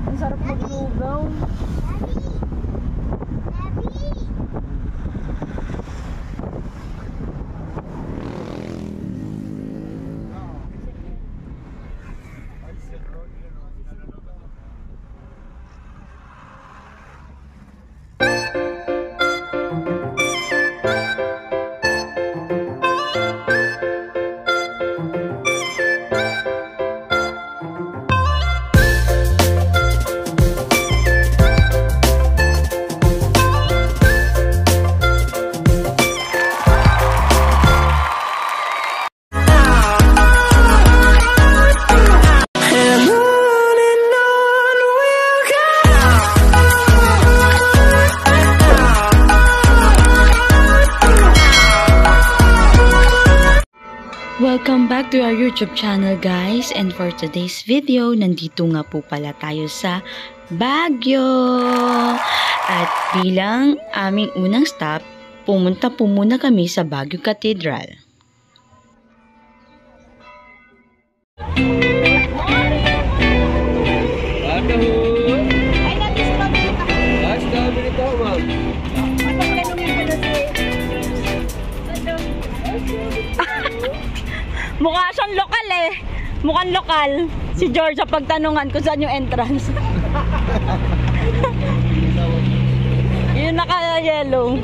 Ang sarap maglugaw. Welcome back to our YouTube channel guys, and for today's video, nandito nga po pala tayo sa Baguio. At bilang aming unang stop, pumunta po muna kami sa Baguio Cathedral. Mukha siyang lokal eh. Mukhang lokal. Si George sa pagtanungan kung saan yung entrance. Yun naka-yellow.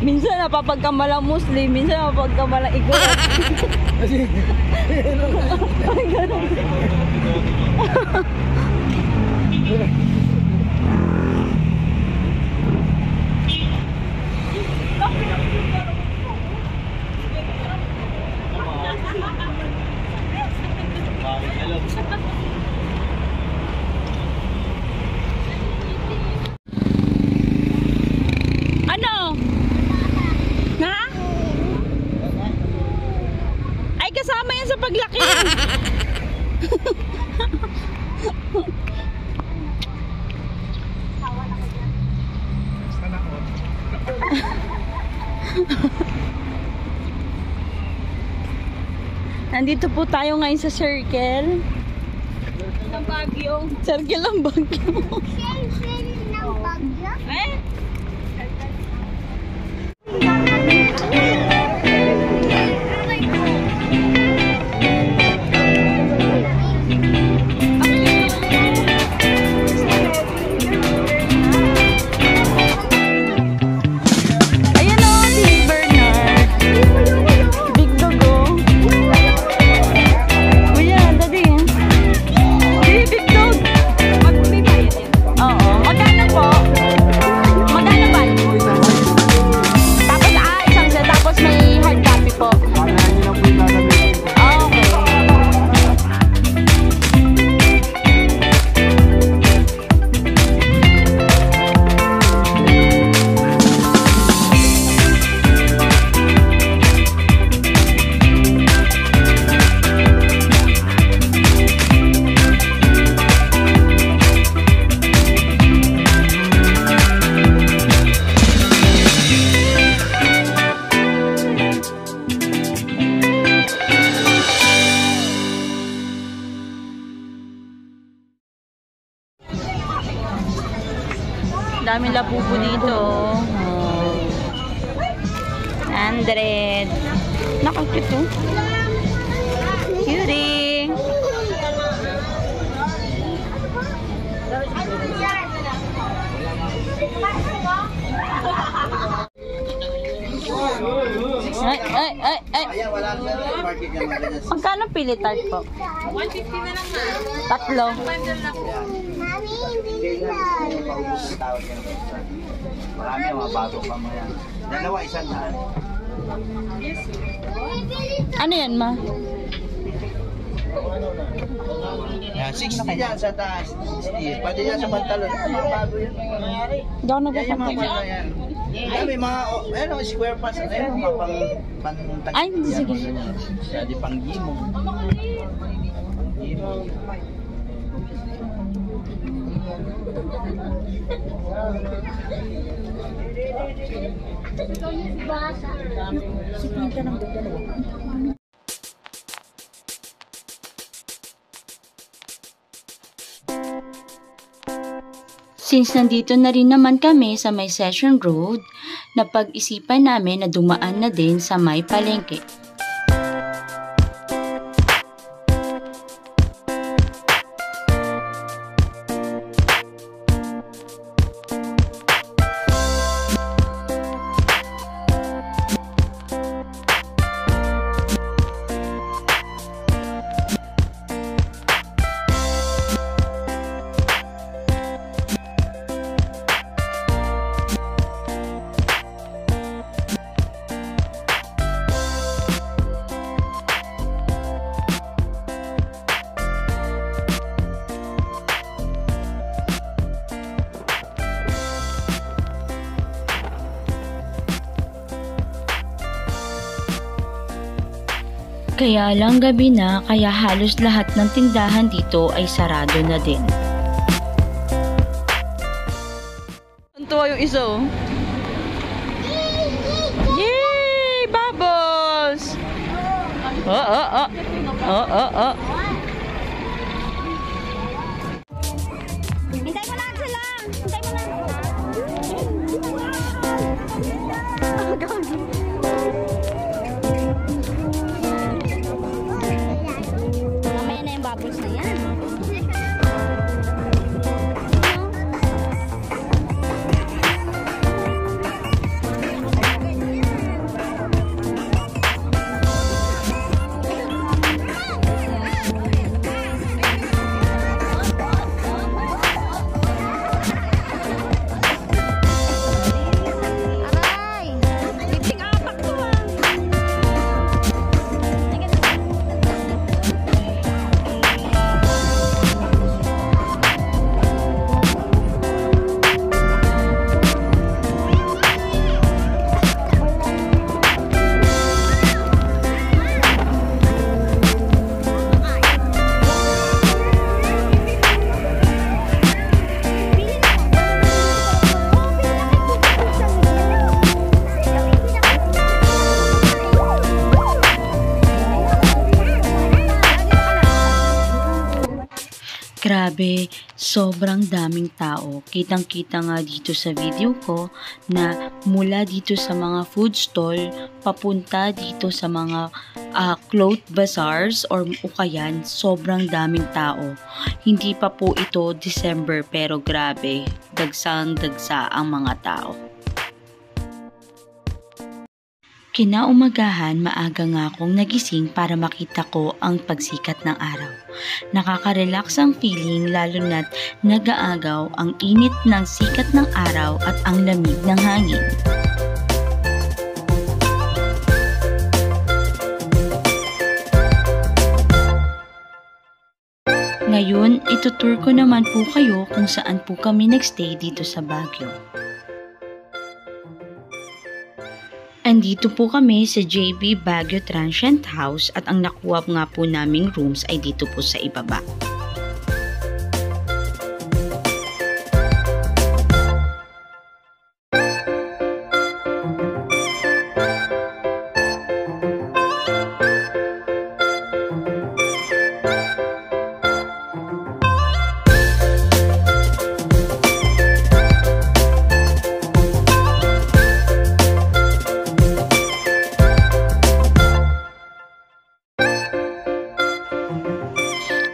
Minsan napapagkamalang Muslim, minsan napapagkamalang Igorot. Ay, ganun. Ano? Na? Ay, kasama yan sa paglaki. Nandito po tayo ngayon sa Circle ng Baguio. Circle ng Baguio. Circle ng Baguio? Eh? Daming labubo dito. Oh. 100. Nakakit to. Cutie. Ay. Magkano pili tart po? 150 na lang na. Tatlo. Mami, hindi Marami ang mga bago pa mo yan. Dalawa, isang daan. Ano yan, ma? Yan, 60 yan sa taas. 60. Pwede yan sa pantalon. Mga bago yan. Hindi ako Yan yung mga nagpapansin. bago yan. Yan, may mga, ano, square pass. Ayun, mga pang-tag. Ay, sige. Di pang-gimo. Pang-gimo. Since nandito na rin naman kami sa may Session Road, napag-isipan namin na dumaan na din sa may palengke. Kaya lang gabi na, kaya halos lahat ng tindahan dito ay sarado na din. Ang tuwa yung isa, oh. Yay! Bubbles! Oh. Hintay mo lang sila! Hintay mo lang! Mamaya na yung bubbles na yan. Aray! Lipsing apak to, ah. Grabe, sobrang daming tao. Kitang-kita nga dito sa video ko na mula dito sa mga food stall, papunta dito sa mga cloth bazaars or ukayan, sobrang daming tao. Hindi pa po ito December pero grabe, dagsang-dagsa ang mga tao. Kinaumagahan, maaga nga akong nagising para makita ko ang pagsikat ng araw. Nakaka-relax ang feeling lalo na't nag-aagaw ang init ng sikat ng araw at ang lamig ng hangin. Ngayon, itutur ko naman po kayo kung saan po kami nagstay dito sa Baguio. Andito po kami sa JB Baguio Transient House at ang nakuha nga po naming rooms ay dito po sa ibaba.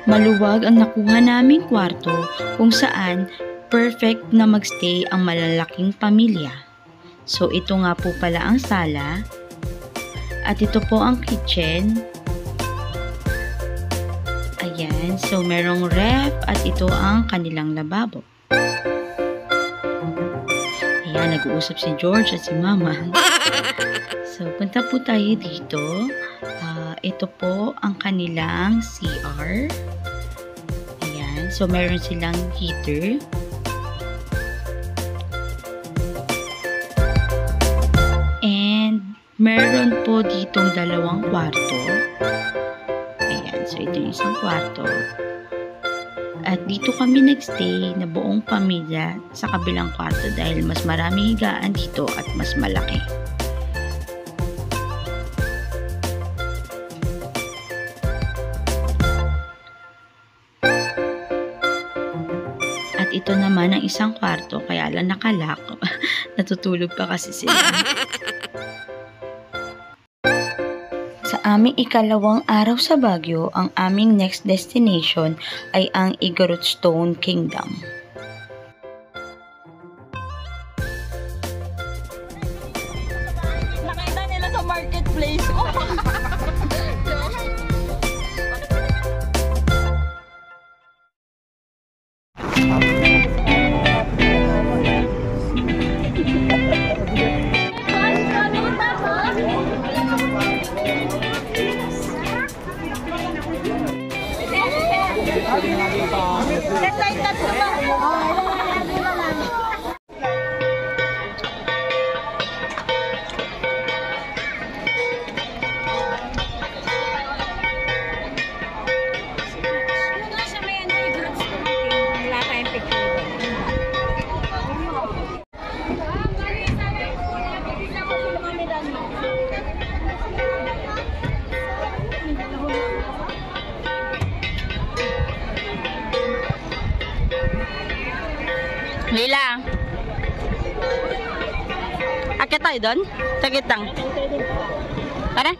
Maluwag ang nakuha naming kwarto kung saan perfect na magstay ang malalaking pamilya. So ito nga po pala ang sala at ito po ang kitchen. Ayan, so merong ref at ito ang kanilang lababo. Ayan, nag-uusap si George at si Mama. So punta po tayo dito. Ito po ang kanilang CR. Ayan. So, meron silang heater. And, meron po ditong dalawang kwarto. Ayan. So, ito yung isang kwarto. At dito kami nagstay na buong pamilya sa kabilang kwarto dahil mas maraming higaan dito at mas malaki. ito naman ang isang kwarto, kaya lang nakalak. Natutulog pa kasi sila. Sa aming ikalawang araw sa Baguio, ang aming next destination ay ang Igorotstone Kingdom. Nakita nila sa marketplace. Lila. Akit tayo doon? Sagit lang. Tara.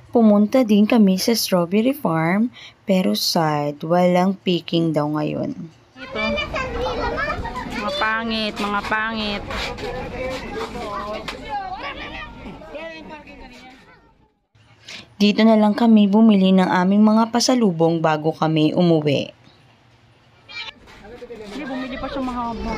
Pumunta din kami sa strawberry farm, pero sad, walang picking daw ngayon. Ito. Mga pangit, mga pangit. Dito na lang kami bumili ng aming mga pasalubong bago kami umuwi. Hindi, bumili pa siya mahaba.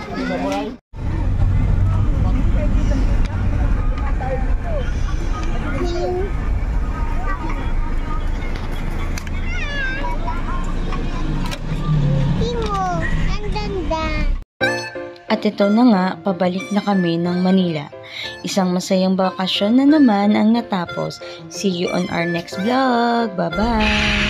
At ito na nga, pabalik na kami ng Manila. Isang masayang bakasyon na naman ang natapos. See you on our next vlog. Bye-bye!